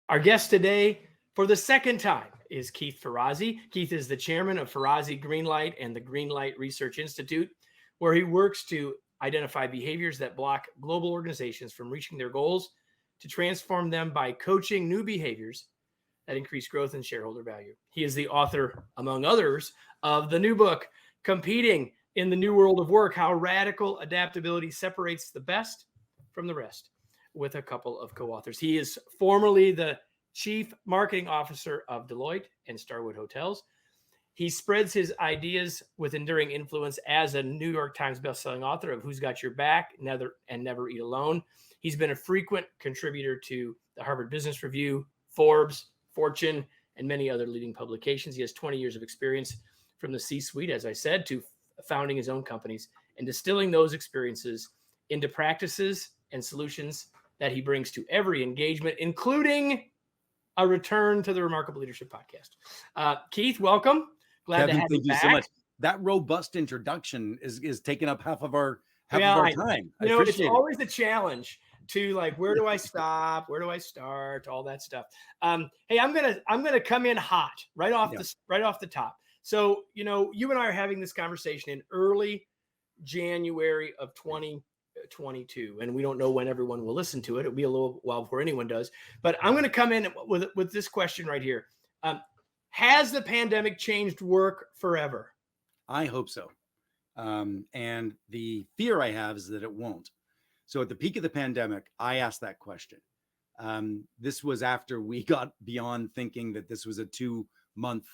Our guest today, for the second time, is Keith Ferrazzi. Keith is the chairman of Ferrazzi Greenlight and the Greenlight Research Institute, where he works to identify behaviors that block global organizations from reaching their goals, to transform them by coaching new behaviors that increase growth and shareholder value. He is the author, among others, of the new book, Competing in the New World of Work: How Radical Adaptability Separates the Best from the Rest, with a couple of co-authors. He is formerly the Chief Marketing Officer of Deloitte and Starwood Hotels. He spreads his ideas with enduring influence as a New York Times bestselling author of Who's Got Your Back, Never Eat Alone. He's been a frequent contributor to the Harvard Business Review, Forbes, Fortune, and many other leading publications. He has 20 years of experience from the C-suite, as I said, to founding his own companies and distilling those experiences into practices and solutions that he brings to every engagement, including a return to the Remarkable Leadership Podcast. Keith, welcome. Glad Kevin, to have you thank you back. so much. That robust introduction is taking up half of our time. You know, it's always a challenge to, like, where do I stop? Where do I start? All that stuff. Hey, I'm gonna come in hot right off the top. So, you know, you and I are having this conversation in early January of 2022, and we don't know when everyone will listen to it. It'll be a little while before anyone does. But I'm going to come in with this question right here. Has the pandemic changed work forever? I hope so. And the fear I have is that it won't. So at the peak of the pandemic, I asked that question. This was after we got beyond thinking that this was a 2-month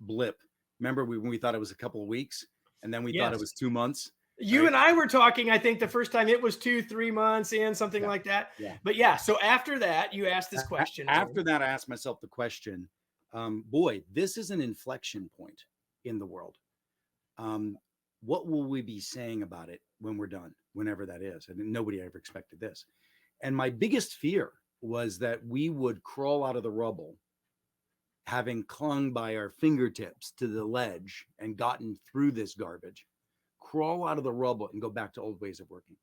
blip. Remember when we thought it was a couple of weeks, and then we thought it was 2 months? You and I were talking, I think the first time it was 2-3 months in, something like that. Yeah. But yeah, so after that, you asked this question. After that, I asked myself the question, boy, this is an inflection point in the world. What will we be saying about it when we're done, whenever that is? And nobody ever expected this. And my biggest fear was that we would crawl out of the rubble, having clung by our fingertips to the ledge and gotten through this garbage, crawl out of the rubble and go back to old ways of working.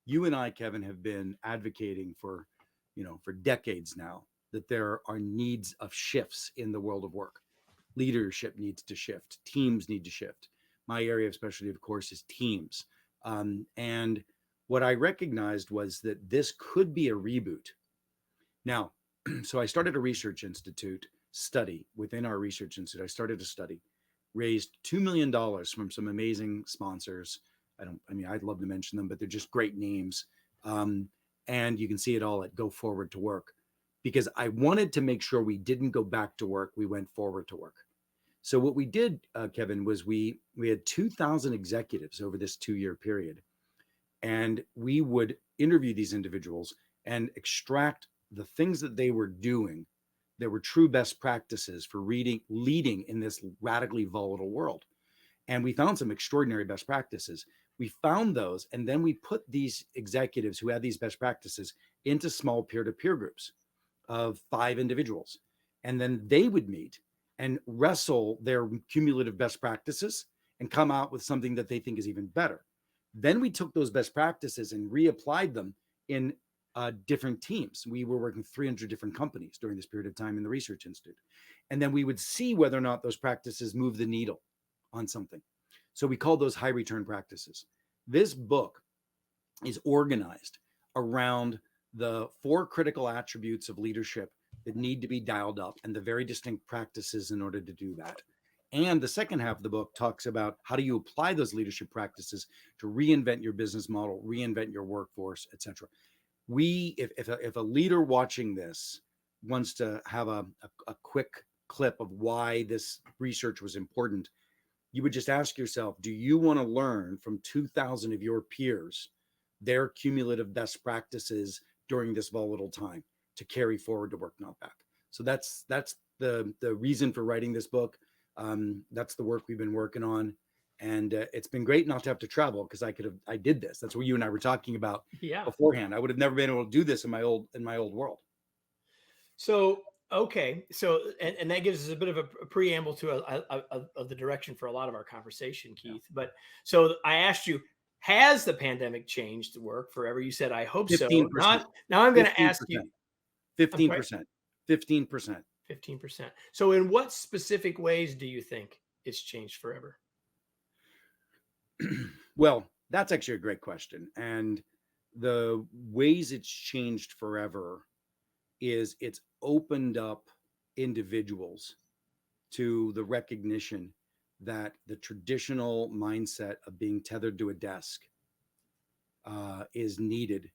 You and I, Kevin, have been advocating for decades now that there are needs of shifts in the world of work. Leadership needs to shift. Teams need to shift. My area of specialty, of course, is teams. And what I recognized was that this could be a reboot. Now, so I started a research institute study within our research institute. I started a study, raised $2 million from some amazing sponsors. I'd love to mention them, but they're just great names. And you can see it all at Go Forward to Work, because I wanted to make sure we didn't go back to work. We went forward to work. So what we did, Kevin, was we had 2,000 executives over this 2-year period. And we would interview these individuals and extract the things that they were doing that were true best practices for leading in this radically volatile world. And we found some extraordinary best practices. We found those, and then we put these executives who had these best practices into small peer-to-peer groups of 5 individuals. And then they would meet and wrestle their cumulative best practices and come out with something that they think is even better. Then we took those best practices and reapplied them in different teams. We were working with 300 different companies during this period of time in the Research Institute. And then we would see whether or not those practices move the needle on something. So we called those high return practices. This book is organized around the 4 critical attributes of leadership that need to be dialed up and the very distinct practices in order to do that. And the second half of the book talks about how do you apply those leadership practices to reinvent your business model, reinvent your workforce, et cetera. If a leader watching this wants to have a quick clip of why this research was important, you would just ask yourself, do you want to learn from 2,000 of your peers their cumulative best practices during this volatile time to carry forward to work, not back? So that's the reason for writing this book. That's the work we've been working on. And it's been great not to have to travel, because I did this. That's what you and I were talking about beforehand. I would have never been able to do this in my old world. So, okay. So, and that gives us a bit of a preamble to the direction for a lot of our conversation, Keith. Yeah. But so I asked you, has the pandemic changed work forever? You said, I hope 15%. So. Now I'm going to ask you. 15%. 15%. 15%. So in what specific ways do you think it's changed forever? Well, that's actually a great question. And the ways it's changed forever is it's opened up individuals to the recognition that the traditional mindset of being tethered to a desk is needed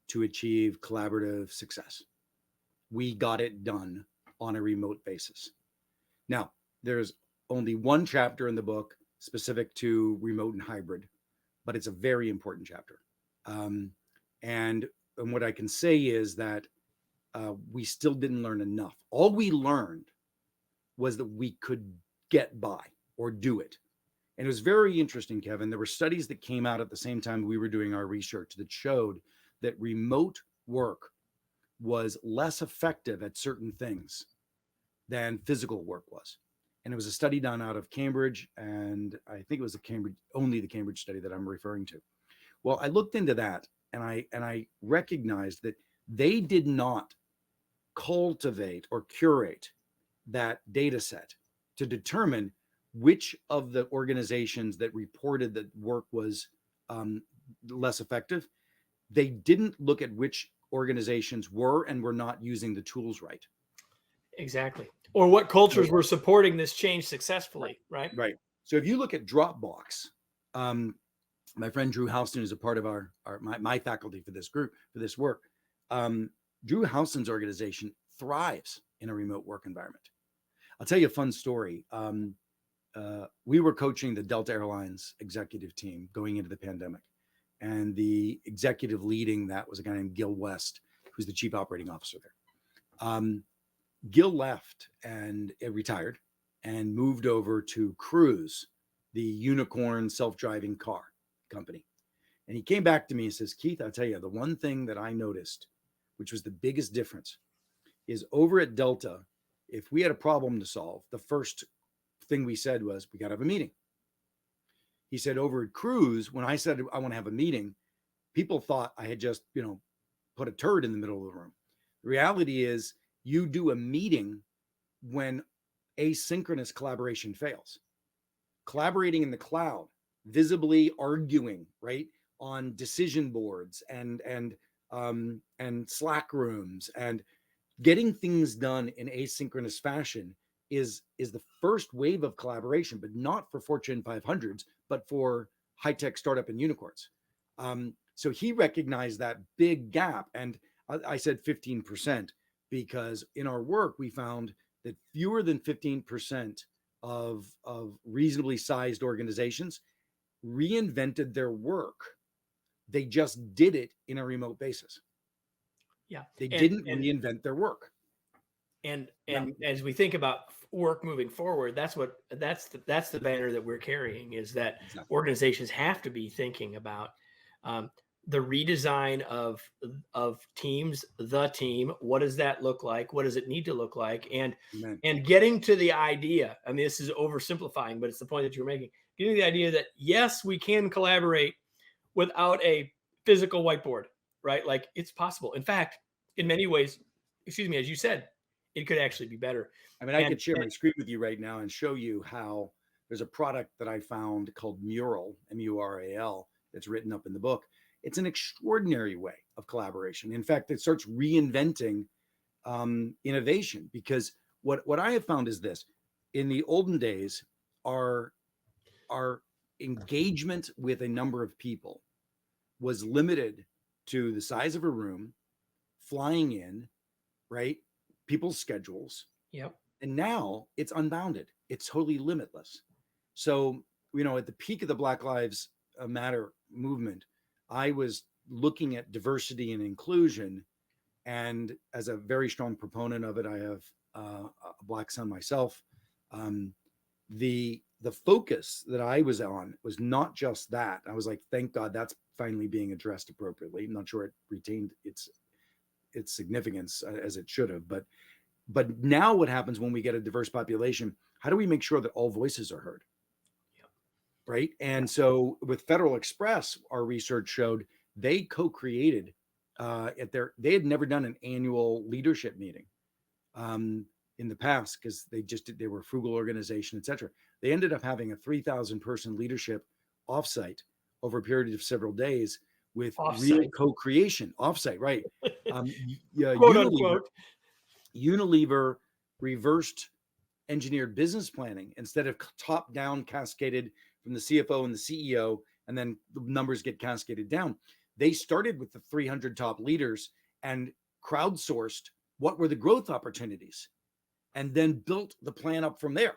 to achieve collaborative success. We got it done on a remote basis. Now, there's only one chapter in the book specific to remote and hybrid, but it's a very important chapter. And what I can say is that we still didn't learn enough. All we learned was that we could get by or do it. And it was very interesting, Kevin. There were studies that came out at the same time we were doing our research that showed that remote work was less effective at certain things than physical work was. And it was a study done out of Cambridge, and I think it was only the Cambridge study that I'm referring to. Well, I looked into that, and I recognized that they did not cultivate or curate that data set to determine which of the organizations that reported that work was less effective. They didn't look at which organizations were and were not using the tools right. Exactly. Or what cultures were supporting this change successfully, right? Right. So if you look at Dropbox, my friend Drew Houston is a part of my faculty for this group, for this work. Drew Houston's organization thrives in a remote work environment. I'll tell you a fun story. We were coaching the Delta Airlines executive team going into the pandemic. And the executive leading that was a guy named Gil West, who's the chief operating officer there. Gil left and retired and moved over to Cruise, the unicorn self-driving car company. And he came back to me and says, Keith, I'll tell you, the one thing that I noticed, which was the biggest difference, is over at Delta, if we had a problem to solve, the first thing we said was, we got to have a meeting. He said, over at Cruise, when I said I want to have a meeting, people thought I had just, put a turd in the middle of the room. The reality is you do a meeting when asynchronous collaboration fails. Collaborating in the cloud, visibly arguing, right, on decision boards and Slack rooms, and getting things done in asynchronous fashion is the first wave of collaboration, but not for Fortune 500s, but for high-tech startup and unicorns. So he recognized that big gap. And I said 15% because in our work, we found that fewer than 15% of reasonably sized organizations reinvented their work. They just did it in a remote basis. Yeah. They didn't reinvent their work. And as we think about work moving forward, that's the banner that we're carrying, is that organizations have to be thinking about the redesign of teams, the team. What does that look like? What does it need to look like? And getting to the idea, I mean, this is oversimplifying, but it's the point that you're making, getting the idea that yes, we can collaborate without a physical whiteboard, right? Like, it's possible. In fact, in many ways, as you said, it could actually be better. I mean, I could share my screen with you right now and show you how there's a product that I found called Mural, Mural, that's written up in the book. It's an extraordinary way of collaboration. In fact, it starts reinventing innovation, because what I have found is this: in the olden days, our engagement with a number of people was limited to the size of a room, flying in, right? People's schedules. Yep. And now it's unbounded. It's totally limitless. So, at the peak of the Black Lives Matter movement, I was looking at diversity and inclusion. And as a very strong proponent of it, I have a Black son myself. The focus that I was on was not just that. I was like, thank God that's finally being addressed appropriately. I'm not sure it retained its significance as it should have, but now what happens when we get a diverse population? How do we make sure that all voices are heard? Yep. Right. And so with Federal Express, our research showed they co-created they had never done an annual leadership meeting. in the past because they were a frugal organization, etc. They ended up having a 3,000 person leadership offsite over a period of several days with real Offsite, co-creation. Offsite, right? Yeah, quote unquote. Unilever reversed engineered business planning instead of top down cascaded from the CFO and the CEO, and then the numbers get cascaded down. They started with the 300 top leaders and crowdsourced what were the growth opportunities and then built the plan up from there.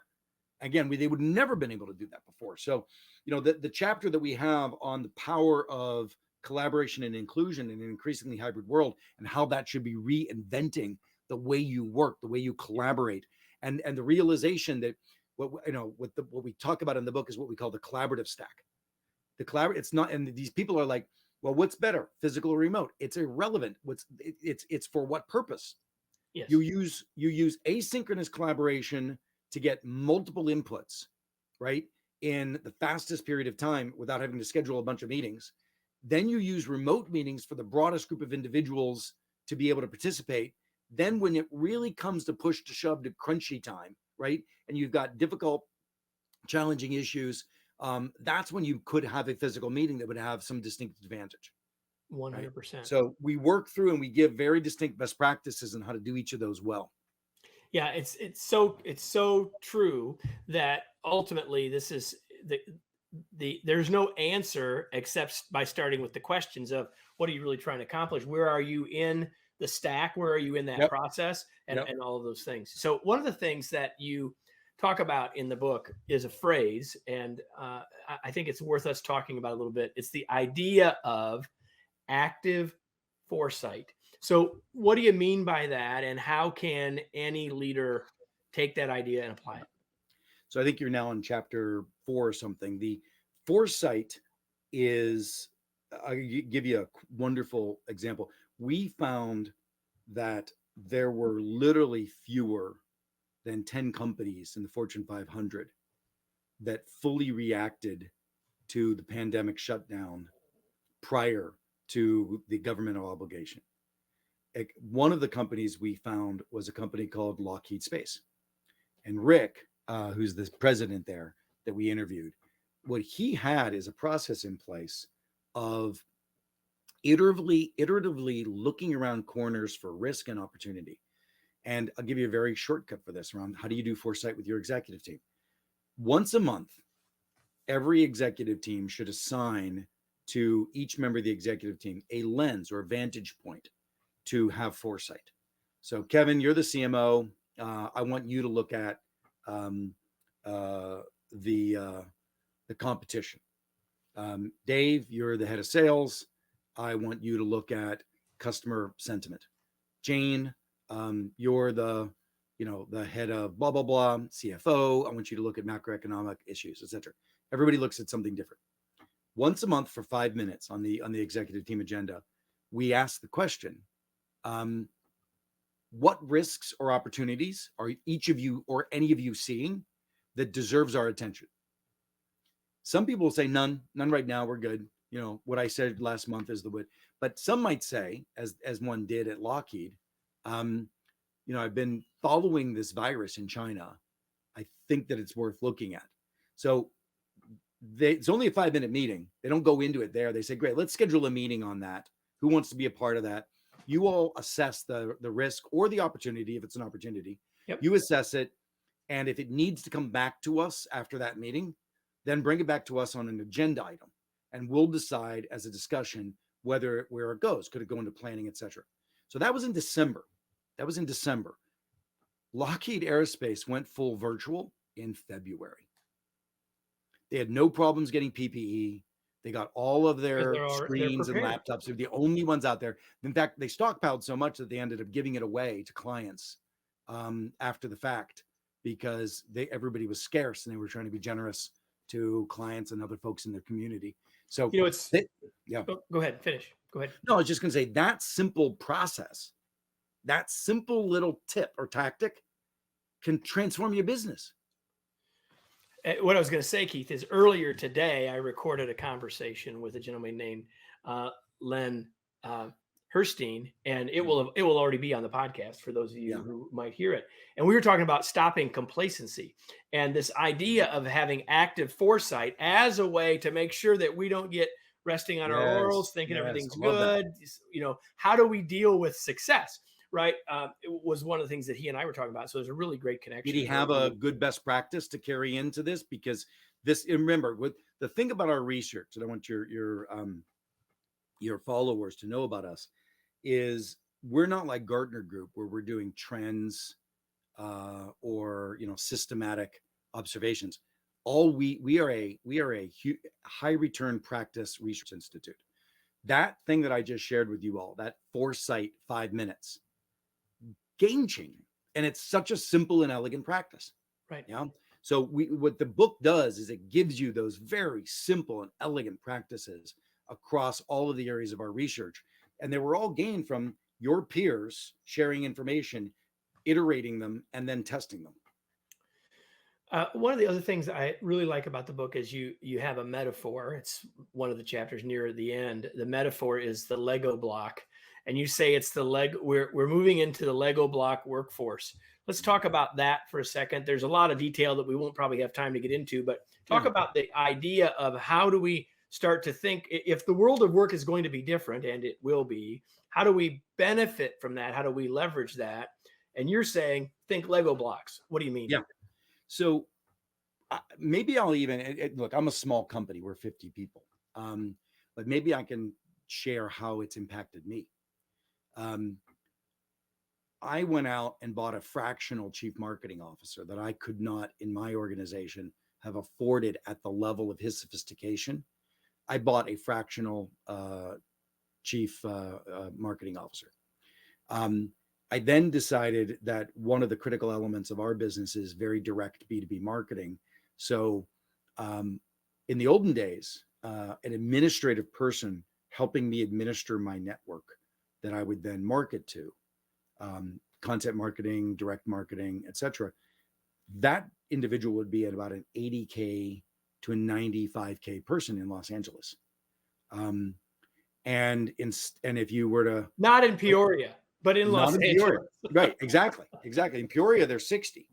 Again, they would never been able to do that before. So, the chapter that we have on the power of collaboration and inclusion in an increasingly hybrid world and how that should be reinventing the way you work, the way you collaborate, and the realization that what we talk about in the book is what we call the collaborative stack. It's not, and these people are like, well, what's better, physical or remote? It's irrelevant. It's for what purpose? Yes. You use asynchronous collaboration to get multiple inputs, right, in the fastest period of time without having to schedule a bunch of meetings. Then you use remote meetings for the broadest group of individuals to be able to participate. Then when it really comes to push to shove to crunchy time, right, and you've got difficult, challenging issues, that's when you could have a physical meeting that would have some distinct advantage. 100%. Right? So we work through and we give very distinct best practices on how to do each of those well. Yeah, it's so true that ultimately this is there's no answer except by starting with the questions of what are you really trying to accomplish? Where are you in the stack? Where are you in that process? And all of those things. So one of the things that you talk about in the book is a phrase, and I think it's worth us talking about a little bit. It's the idea of active foresight. So what do you mean by that, and how can any leader take that idea and apply it? So I think you're now in chapter 4 or something. The foresight is, I'll give you a wonderful example. We found that there were literally fewer than 10 companies in the Fortune 500 that fully reacted to the pandemic shutdown prior to the governmental obligation. One of the companies we found was a company called Lockheed Space. And Rick, who's the president there that we interviewed, what he had is a process in place of iteratively looking around corners for risk and opportunity. And I'll give you a very shortcut for this around how do you do foresight with your executive team. Once a month, every executive team should assign to each member of the executive team a lens or a vantage point to have foresight. So Kevin, you're the CMO. I want you to look at the competition. Dave, you're the head of sales. I want you to look at customer sentiment. Jane, you're the head of blah blah blah, CFO. I want you to look at macroeconomic issues, etc. Everybody looks at something different. Once a month for 5 minutes on the executive team agenda, we ask the question: what risks or opportunities are each of you or any of you seeing that deserves our attention? Some people will say none right now, we're good. What I said last month is the wood. But some might say, as one did at Lockheed, I've been following this virus in China. I think that it's worth looking at. So it's only a 5-minute meeting. They don't go into it there. They say, great, let's schedule a meeting on that. Who wants to be a part of that? You all assess the risk or the opportunity, if it's an opportunity. Yep. You assess it. And if it needs to come back to us after that meeting, then bring it back to us on an agenda item. And we'll decide as a discussion where it goes. Could it go into planning, etc. So that was in December. Lockheed Aerospace went full virtual in February. They had no problems getting PPE. They got all of their screens and laptops. They're the only ones out there. In fact, they stockpiled so much that they ended up giving it away to clients after the fact because everybody was scarce and they were trying to be generous to clients and other folks in their community. So go ahead, finish. Go ahead. No, I was just going to say that simple process, that simple little tip or tactic can transform your business. What I was going to say, Keith, is earlier today, I recorded a conversation with a gentleman named Len Herstein, and it will already be on the podcast for those of you Yeah. who might hear it. And we were talking about stopping complacency and this idea of having active foresight as a way to make sure that we don't get resting on our laurels, thinking everything's I love that. good. You know, how do we deal with success? Right? It was one of the things that he and I were talking about. So there's a really great connection. Did he have a good best practice to carry into this? Because this, remember, with the thing about our research that I want your followers to know about us is we're not like Gartner Group where we're doing trends or systematic observations. All we are a high return practice research institute. That thing that I just shared with you all, that foresight 5 minutes, game changing, and it's such a simple and elegant practice. Right. Yeah. So what the book does is it gives you those very simple and elegant practices across all of the areas of our research. And they were all gained from your peers sharing information, iterating them, and then testing them. One of the other things I really like about the book is you have a metaphor. It's one of the chapters near the end. The metaphor is the Lego block. And you say it's the Lego, we're moving into the Lego block workforce. Let's talk about that for a second. There's a lot of detail that we won't probably have time to get into, but talk about the idea of how do we start to think if the world of work is going to be different, and it will be, how do we benefit from that? How do we leverage that? And you're saying, think Lego blocks. What do you mean? Yeah. So maybe I'll even look, I'm a small company. We're 50 people. But maybe I can share how it's impacted me. I went out and bought a fractional chief marketing officer that I could not in my organization have afforded at the level of his sophistication. I bought a fractional chief marketing officer. I then decided that one of the critical elements of our business is very direct B2B marketing. So in the olden days, an administrative person helping me administer my network that I would then market to, content marketing, direct marketing, etc. That individual would be at about an 80K to a 95K person in Los Angeles. And if you were to not in Peoria, but in Los Angeles. Right, exactly. In Peoria, they're 60,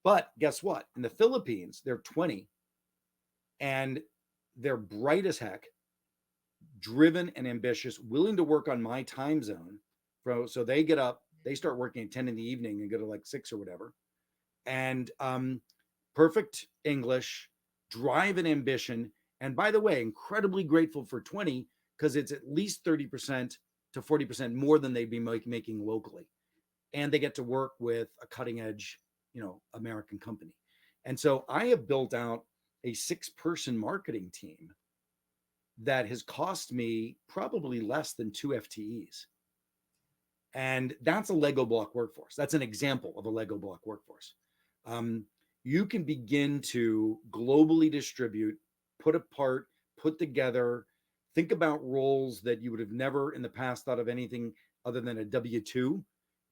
but guess what? In the Philippines, they're 20 and they're bright as heck, driven and ambitious, willing to work on my time zone. So they get up, they start working at 10 in the evening and go to like 6 or whatever. And perfect English, drive and ambition. And by the way, incredibly grateful for 20 because it's at least 30% to 40% more than they'd be making locally. And they get to work with a cutting edge, American company. And so I have built out a 6-person marketing team that has cost me probably less than 2 FTEs. And that's a Lego block workforce. That's an example of a Lego block workforce. You can begin to globally distribute, put apart, put together, think about roles that you would have never in the past thought of anything other than a W-2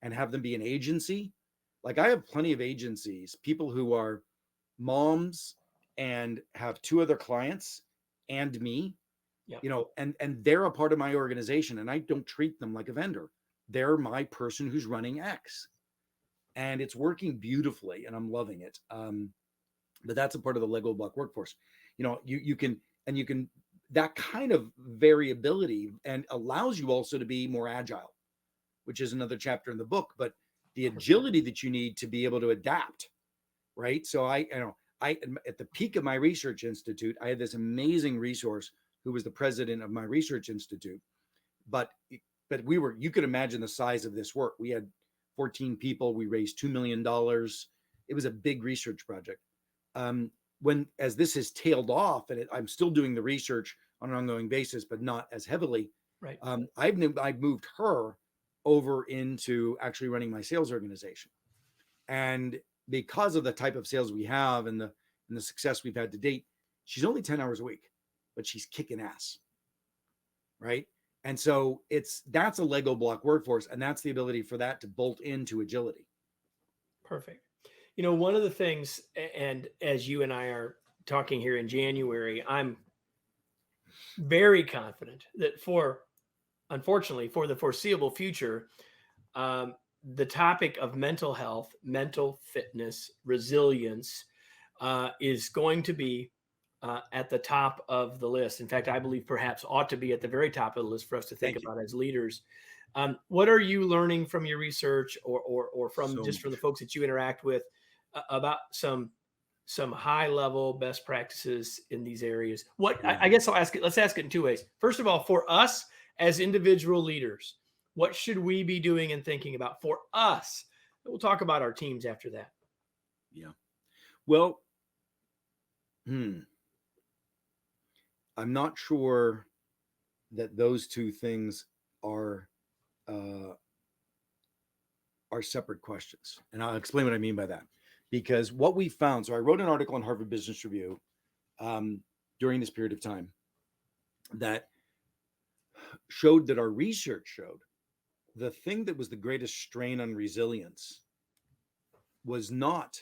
and have them be an agency. Like I have plenty of agencies, people who are moms and have 2 other clients and me, and they're a part of my organization and I don't treat them like a vendor. They're my person who's running X. And it's working beautifully and I'm loving it. But that's a part of the Lego block workforce. You can that kind of variability and allows you also to be more agile, which is another chapter in the book, but the agility that you need to be able to adapt. Right. So I at the peak of my research institute, I had this amazing resource who was the president of my research institute, but you could imagine the size of this work. We had 14 people. We raised $2 million. It was a big research project. As this has tailed off and I'm still doing the research on an ongoing basis, but not as heavily. Right. I've moved her over into actually running my sales organization. And because of the type of sales we have and the success we've had to date, she's only 10 hours a week, but she's kicking ass. Right. And so that's a Lego block workforce, and that's the ability for that to bolt into agility. Perfect. One of the things, and as you and I are talking here in January, I'm very confident that for unfortunately, for the foreseeable future, the topic of mental health, mental fitness, resilience is going to be at the top of the list. In fact, I believe perhaps ought to be at the very top of the list for us to think Thank you. about as leaders. What are you learning from your research, or from So just from the much. folks that you interact with, about some high level best practices in these areas? What Yeah. I guess I'll ask it. Let's ask it in two ways. First of all, for us as individual leaders, what should we be doing and thinking about for us? We'll talk about our teams after that. Yeah. Well, I'm not sure that those two things are separate questions, and I'll explain what I mean by that. Because what we found, so I wrote an article in Harvard Business Review during this period of time that showed that our research showed the thing that was the greatest strain on resilience was not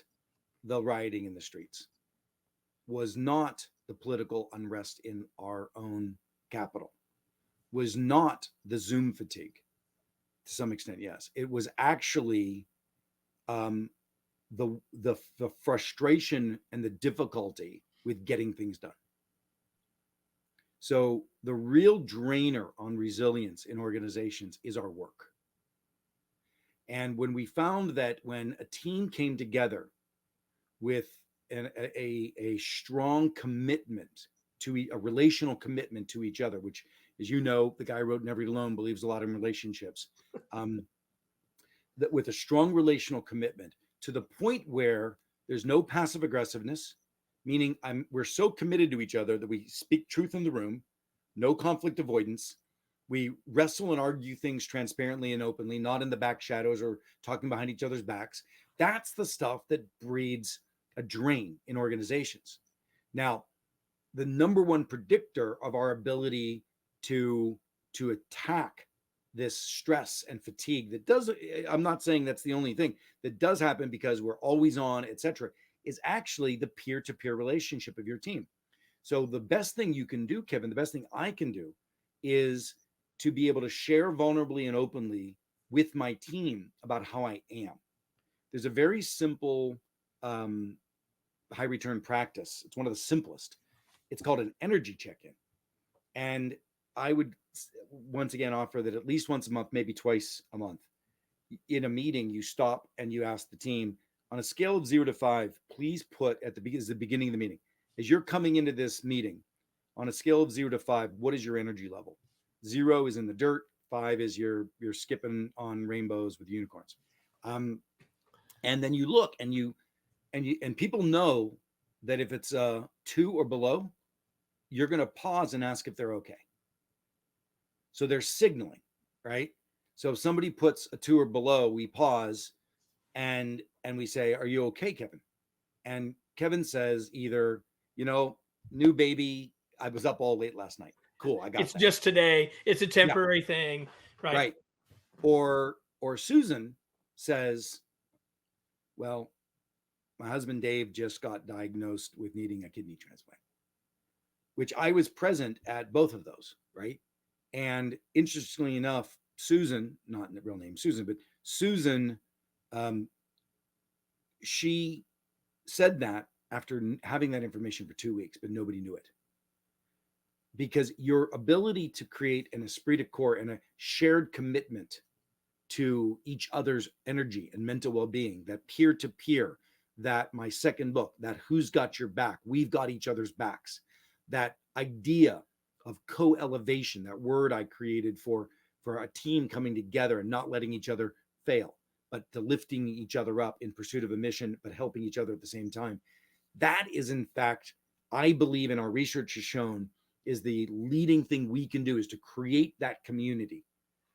the rioting in the streets, was not the political unrest in our own capital, was not the Zoom fatigue. To some extent, yes, it was actually the frustration and the difficulty with getting things done. So the real drainer on resilience in organizations is our work. And when we found that when a team came together with a strong commitment to a relational commitment to each other, which, as you know, the guy who wrote Never Eat Alone believes a lot in relationships, that with a strong relational commitment to the point where there's no passive aggressiveness, meaning we're so committed to each other that we speak truth in the room, no conflict avoidance. We wrestle and argue things transparently and openly, not in the back shadows or talking behind each other's backs. That's the stuff that breeds a drain in organizations. Now, the number one predictor of our ability to attack this stress and fatigue that does, I'm not saying that's the only thing that does happen because we're always on, etc., is actually the peer-to-peer relationship of your team. So the best thing you can do, Kevin, the best thing I can do is to be able to share vulnerably and openly with my team about how I am. There's a very simple high return practice. It's one of the simplest. It's called an energy check-in. And I would once again offer that at least once a month, maybe twice a month, in a meeting, you stop and you ask the team, on a scale of 0 to 5, please put at the beginning of the meeting, as you're coming into this meeting, on a scale of 0 to 5, what is your energy level? 0 is in the dirt. 5 is you're skipping on rainbows with unicorns. And then you look and people know that if it's 2 or below, you're going to pause and ask if they're okay. So they're signaling, right? So if somebody puts a 2 or below, we pause and we say, "Are you okay, Kevin?" And Kevin says either, "New baby, I was up all late last night. Cool, I got It's that." just today. It's a temporary thing, right? Right. Or Susan says, "Well, my husband Dave just got diagnosed with needing a kidney transplant," which I was present at both of those, right? And interestingly enough, Susan, not in the real name Susan, but Susan, she said that after having that information for 2 weeks, but nobody knew it. Because your ability to create an esprit de corps and a shared commitment to each other's energy and mental well-being, that peer-to-peer, that my second book, that who's got your back, we've got each other's backs, that idea of co-elevation, that word I created for a team coming together and not letting each other fail, but to lifting each other up in pursuit of a mission, but helping each other at the same time. That is, in fact, I believe, and our research has shown, is the leading thing we can do, is to create that community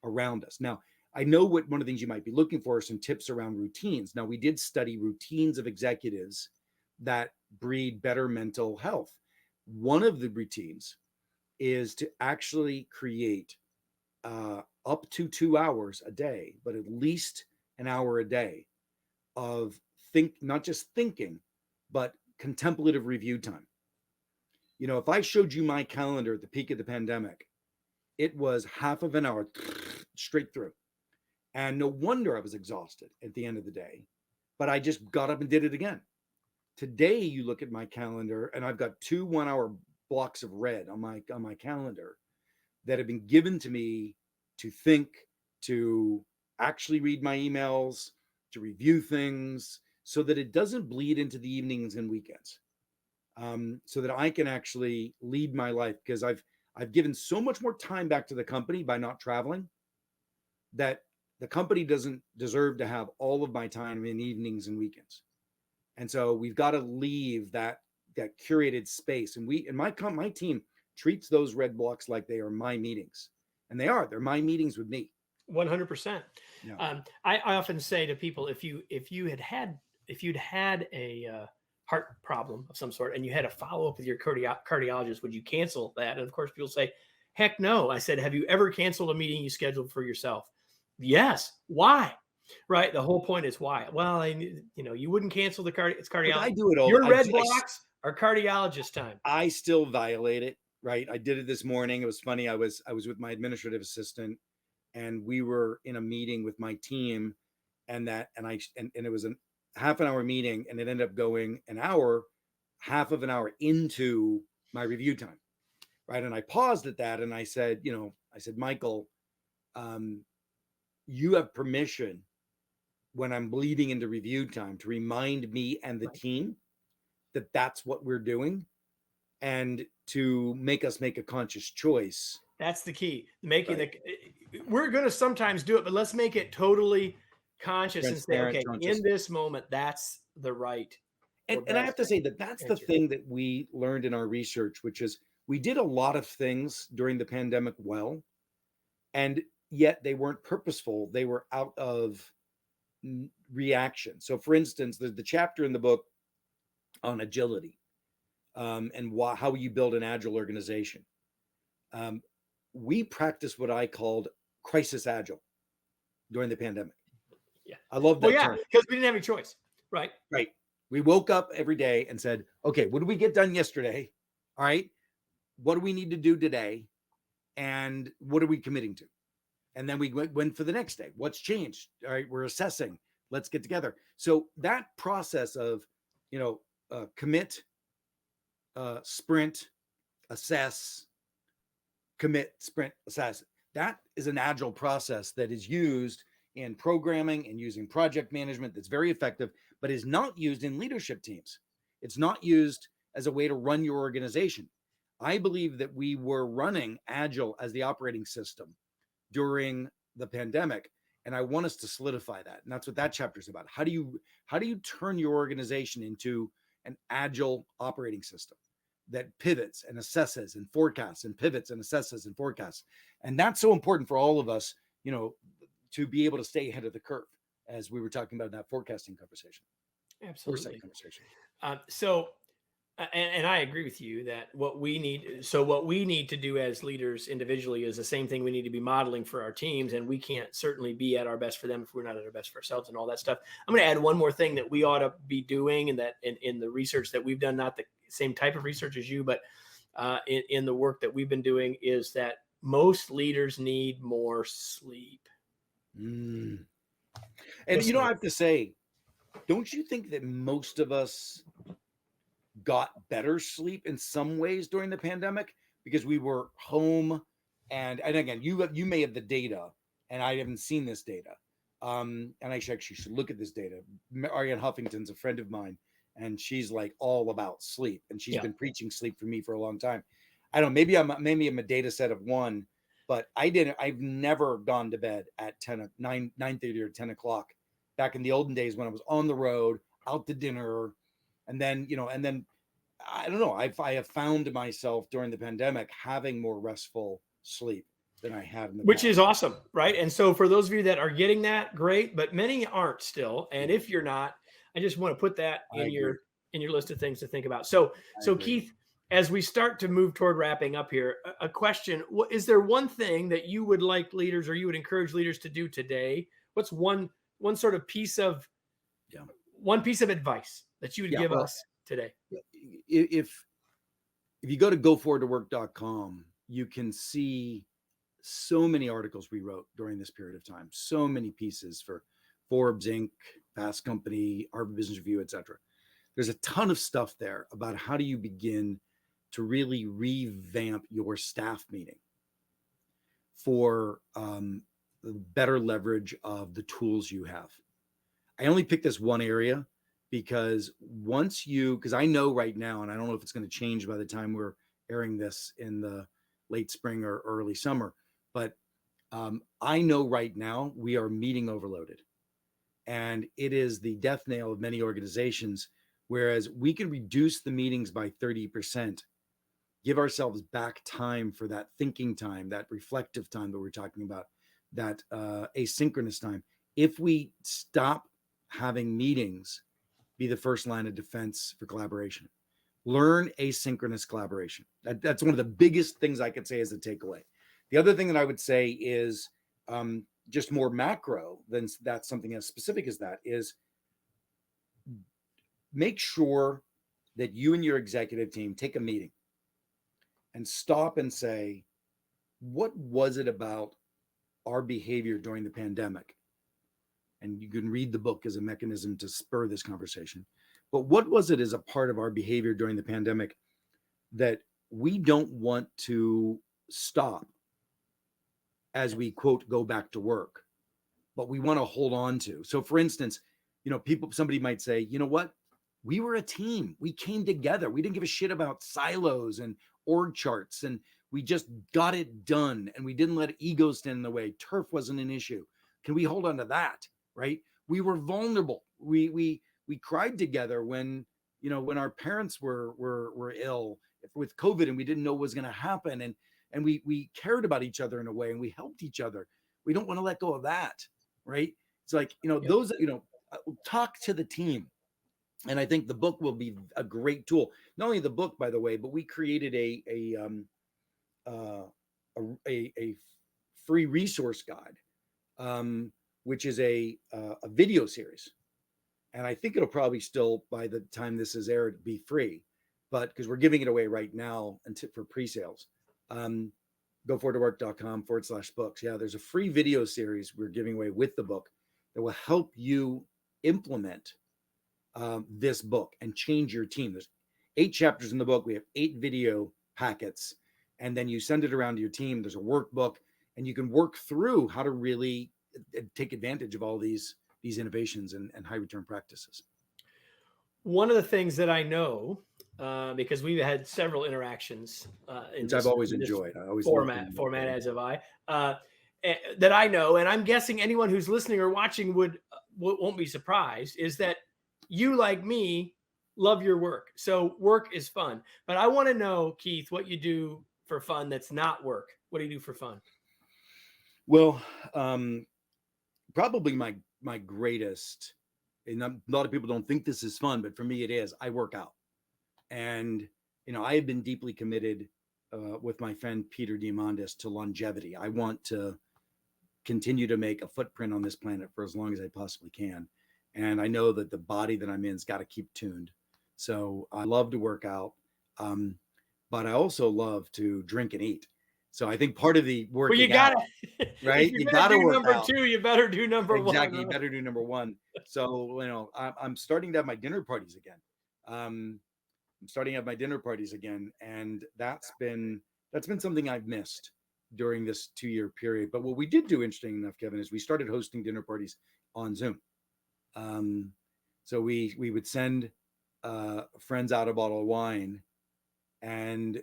around us. Now, I know what one of the things you might be looking for are some tips around routines. Now, we did study routines of executives that breed better mental health. One of the routines is to actually create up to 2 hours a day, but at least an hour a day of not just thinking, but contemplative review time. If I showed you my calendar at the peak of the pandemic, it was half of an hour straight through. And no wonder I was exhausted at the end of the day. But I just got up and did it again. Today, you look at my calendar, and I've got 2 1-hour blocks of red on my calendar that have been given to me to think, to actually read my emails, to review things, so that it doesn't bleed into the evenings and weekends. So that I can actually lead my life, because I've given so much more time back to the company by not traveling, that the company doesn't deserve to have all of my time in evenings and weekends. And so we've got to leave that curated space. And my team treats those red blocks like they are my meetings, and they're my meetings with me. 100%. Yeah. I often say to people, if you'd had a heart problem of some sort and you had a follow up with your cardiologist, would you cancel that? And of course, people say, heck no. I said, have you ever canceled a meeting you scheduled for yourself? Yes. Why? Right. The whole point is why. Well, you wouldn't cancel it's cardiology. I do it all. Your red blocks are cardiologist time. I still violate it. Right. I did it this morning. It was funny. I was with my administrative assistant, and we were in a meeting with my team, and it was a half an hour meeting, and it ended up going an hour, half of an hour into my review time. Right. And I paused at that, and I said, Michael, you have permission when I'm bleeding into review time to remind me and the team that that's what we're doing, and to make us make a conscious choice. That's the key. We're going to sometimes do it, but let's make it totally conscious and say, okay, in this moment, that's the right. And I have to say that's the thing that we learned in our research, which is we did a lot of things during the pandemic well, and yet they weren't purposeful. They were out of reaction. So for instance, the chapter in the book on agility, and how you build an agile organization. We practiced what I called crisis agile during the pandemic. Yeah, I love that term, because we didn't have any choice. Right. We woke up every day and said, okay, what did we get done yesterday? All right, what do we need to do today? And what are we committing to? And then we went for the next day. What's changed? All right, we're assessing. Let's get together. So that process of, commit, sprint, assess, commit, sprint, assess. That is an agile process that is used in programming and using project management that's very effective, but is not used in leadership teams. It's not used as a way to run your organization. I believe that we were running agile as the operating system during the pandemic, and I want us to solidify that. And that's what that chapter is about. How do you turn your organization into an agile operating system that pivots and assesses and forecasts, and pivots and assesses and forecasts? And that's so important for all of us, to be able to stay ahead of the curve, as we were talking about in that forecasting conversation. Absolutely. Foresight conversation. And I agree with you that what we need to do as leaders individually is the same thing we need to be modeling for our teams. And we can't certainly be at our best for them if we're not at our best for ourselves and all that stuff. I'm going to add one more thing that we ought to be doing, and that in the research that we've done, not the same type of research as you, but in the work that we've been doing, is that most leaders need more sleep. And I have to say, don't you think that most of us got better sleep in some ways during the pandemic because we were home? And again, you may have the data, and I haven't seen this data. And I actually should look at this data. Ariane Huffington's a friend of mine, and she's like all about sleep, and she's been preaching sleep for me for a long time. I don't know, maybe I'm a data set of one, but I've never gone to bed at 9:30 or 10 o'clock back in the olden days when I was on the road, out to dinner. And then I don't know, I have found myself during the pandemic having more restful sleep than I have in the Which past. is awesome, right? And so for those of you that are getting that, great, but many aren't still. And if you're not, I just want to put that in your list of things to think about. So Keith, as we start to move toward wrapping up here, a question: is there one thing that you would like leaders, or you would encourage leaders to do today? What's one sort of piece of advice that you would give us today? If you go to goforwardtowork.com, you can see so many articles we wrote during this period of time, so many pieces for Forbes Inc., Fast Company, Harvard Business Review, etc. There's a ton of stuff there about how do you begin to really revamp your staff meeting for the better leverage of the tools you have. I only picked this one area because because I know right now, and I don't know if it's going to change by the time we're airing this in the late spring or early summer, but I know right now we are meeting overloaded. And it is the death nail of many organizations, whereas we can reduce the meetings by 30%, give ourselves back time for that thinking time, that reflective time that we're talking about, that asynchronous time. If we stop having meetings be the first line of defense for collaboration, learn asynchronous collaboration. That's one of the biggest things I could say as a takeaway. The other thing that I would say is just more macro than that's something as specific as that is make sure that you and your executive team take a meeting and stop and say, what was it about our behavior during the pandemic? And you can read the book as a mechanism to spur this conversation. But what was it as a part of our behavior during the pandemic that we don't want to stop as we, quote, go back to work, but we want to hold on to? So for instance, somebody might say, you know what? We were a team. We came together. We didn't give a shit about silos and org charts, and we just got it done, and we didn't let egos stand in the way. Turf wasn't an issue. Can we hold on to that? Right? We were vulnerable. We cried together when our parents were ill with COVID, and we didn't know what was going to happen, and we cared about each other in a way, and we helped each other. We don't want to let go of that, right? It's like those talk to the team. And I think the book will be a great tool. Not only the book, by the way, but we created a free resource guide, which is a video series. And I think it'll probably still, by the time this is aired, be free, but because we're giving it away right now for pre-sales. Goforwardwork.com/books. Yeah, there's a free video series we're giving away with the book that will help you implement this book and change your team. There's 8 chapters in the book. We have 8 video packets, and then you send it around to your team. There's a workbook, and you can work through how to really take advantage of all these innovations and high return practices. One of the things that I know, because we've had several interactions which I've always enjoyed. I always format as have I, that I know, and I'm guessing anyone who's listening or watching won't be surprised, is that you, like me, love your work. So work is fun. But I want to know, Keith, what you do for fun that's not work. What do you do for fun? Well, probably my greatest, and a lot of people don't think this is fun, but for me it is. I work out. And, I have been deeply committed with my friend Peter Diamandis to longevity. I want to continue to make a footprint on this planet for as long as I possibly can. And I know that the body that I'm in's got to keep tuned. So I love to work out, but I also love to drink and eat. So I think part of the working you gotta, out, right? You gotta do work number out. 2. You better do number 1. Exactly. You better do number 1. So I'm starting to have my dinner parties again. I'm starting to have my dinner parties again, and that's been something I've missed during this 2-year period. But what we did do, interesting enough, Kevin, is we started hosting dinner parties on Zoom. So we would send friends out a bottle of wine, and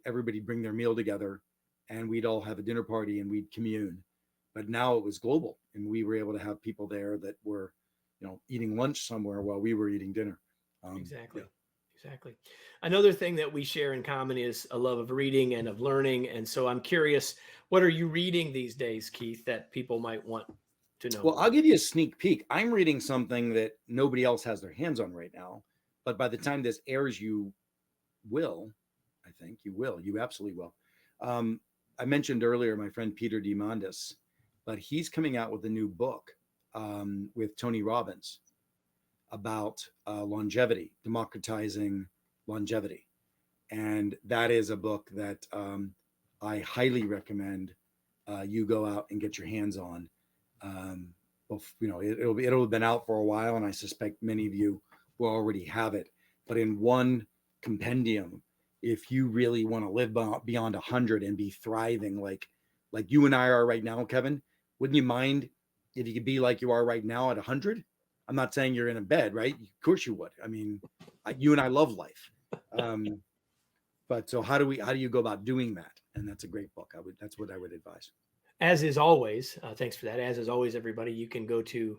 everybody bring their meal together, and we'd all have a dinner party and we'd commune. But now it was global, and we were able to have people there that were, eating lunch somewhere while we were eating dinner. Exactly. Another thing that we share in common is a love of reading and of learning. And so I'm curious, what are you reading these days, Keith, that people might want to know? Well, I'll give you a sneak peek. I'm reading something that nobody else has their hands on right now, but by the time this airs, you will. I think you will. You absolutely will. I mentioned earlier my friend Peter Diamandis, but he's coming out with a new book with Tony Robbins about longevity, democratizing longevity. And that is a book that I highly recommend you go out and get your hands on. It'll have been out for a while, and I suspect many of you will already have it. But in one compendium, if you really want to live beyond 100 and be thriving like you and I are right now, Kevin, wouldn't you mind if you could be like you are right now at 100? I'm not saying you're in a bed, right? Of course you would. I mean, you and I love life. But so how do you go about doing that? And that's a great book. That's what I would advise. As is always, thanks for that. As is always, everybody, you can go to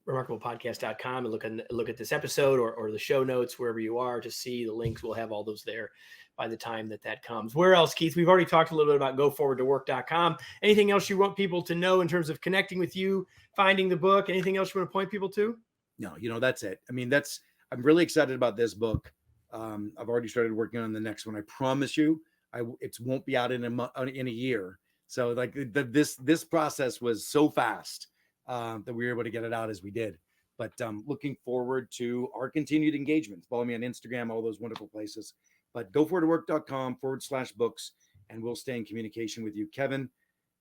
remarkablepodcast.com and look at this episode or the show notes wherever you are to see the links. We'll have all those there by the time that comes. Where else, Keith? We've already talked a little bit about goforwardtowork.com. Anything else you want people to know in terms of connecting with you, finding the book? Anything else you want to point people to? No, that's it. I mean, I'm really excited about this book. I've already started working on the next one. I promise you, it won't be out in a year. So like this process was so fast that we were able to get it out as we did. But looking forward to our continued engagement. Follow me on Instagram, all those wonderful places. But goforwardtowork.com/books, and we'll stay in communication with you. Kevin,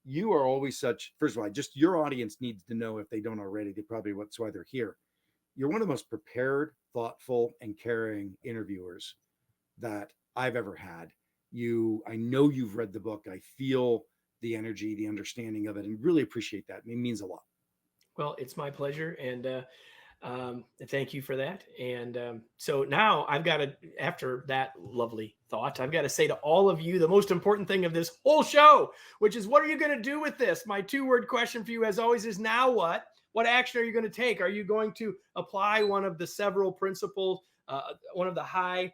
you are always first of all, just your audience needs to know, if they don't already, that's why they're here. You're one of the most prepared, thoughtful, and caring interviewers that I've ever had. I know you've read the book. I feel the energy, the understanding of it, and really appreciate that. It means a lot. Well, it's my pleasure. And thank you for that. And so now after that lovely thought, I've got to say to all of you, the most important thing of this whole show, which is, what are you going to do with this? My 2-word question for you, as always, is now what? What action are you going to take? Are you going to apply one of the several principles, one of the high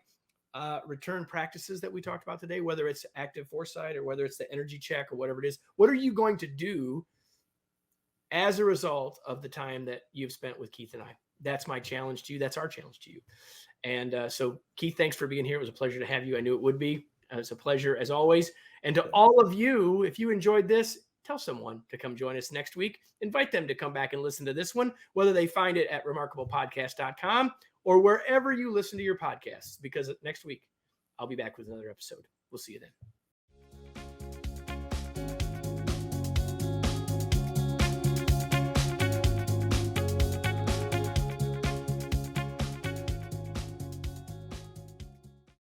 return practices that we talked about today, whether it's active foresight or whether it's the energy check or whatever it is? What are you going to do as a result of the time that you've spent with Keith and I? That's my challenge to you. That's our challenge to you. And so, Keith, thanks for being here. It was a pleasure to have you. I knew it would be. It's a pleasure as always. And to all of you, if you enjoyed this, tell someone to come join us next week. Invite them to come back and listen to this one, whether they find it at remarkablepodcast.com or wherever you listen to your podcasts, because next week I'll be back with another episode. We'll see you then.